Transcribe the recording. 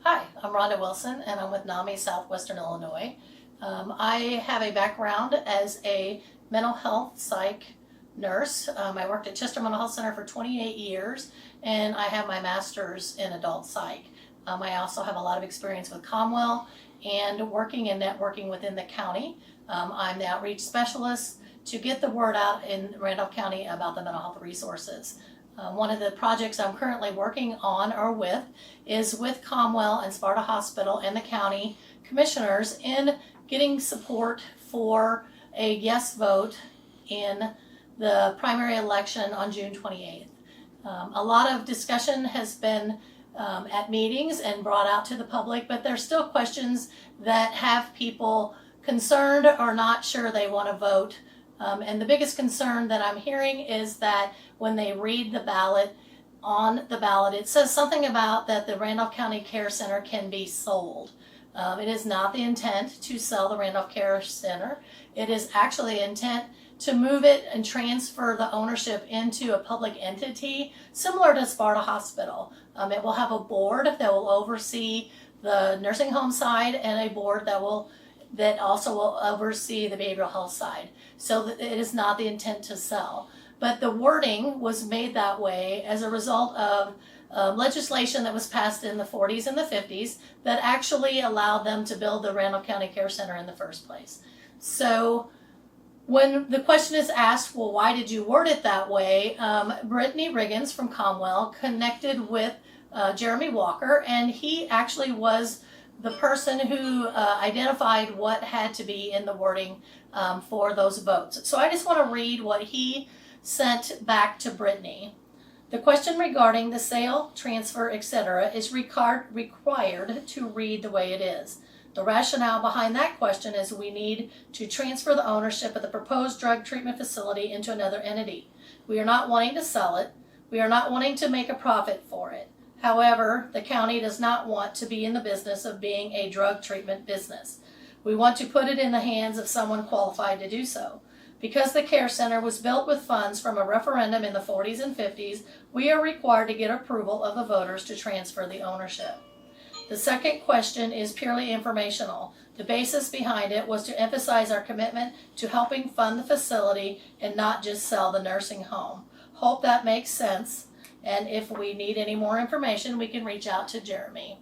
Hi, I'm Rhonda Wilson, and I'm with NAMI Southwestern Illinois. I have a background as a mental health psych nurse. I worked at Chester Mental Health Center for 28 years, and I have my master's in adult psych. I also have a lot of experience with Comwell and working and networking within the county. I'm the outreach specialist to get the word out in Randolph County about the mental health resources. One of the projects I'm currently working on or with is with Comwell and Sparta Hospital and the county commissioners in getting support for a yes vote in the primary election on June 28th. A lot of discussion has been at meetings and brought out to the public, but there's still questions that have people concerned or not sure they want to vote. And the biggest concern that I'm hearing is that when they read the ballot, on the ballot, it says something about that the Randolph County Care Center can be sold. It is not the intent to sell the Randolph Care Center. It is actually intent to move it and transfer the ownership into a public entity similar to Sparta Hospital. It will have a board that will oversee the nursing home side and a board that also will oversee the behavioral health side. So that it is not the intent to sell. But the wording was made that way as a result of legislation that was passed in the 40s and the 50s that actually allowed them to build the Randolph County Care Center in the first place. So when the question is asked, well, why did you word it that way? Brittany Riggins from Comwell connected with Jeremy Walker, and he actually was the person who identified what had to be in the wording for those votes. So I just want to read what he sent back to Brittany. The question regarding the sale, transfer, etc. is required to read the way it is. The rationale behind that question is we need to transfer the ownership of the proposed drug treatment facility into another entity. We are not wanting to sell it. We are not wanting to make a profit for it. However, the county does not want to be in the business of being a drug treatment business. We want to put it in the hands of someone qualified to do so. Because the care center was built with funds from a referendum in the 40s and 50s, we are required to get approval of the voters to transfer the ownership. The second question is purely informational. The basis behind it was to emphasize our commitment to helping fund the facility and not just sell the nursing home. Hope that makes sense. And if we need any more information, we can reach out to Jeremy.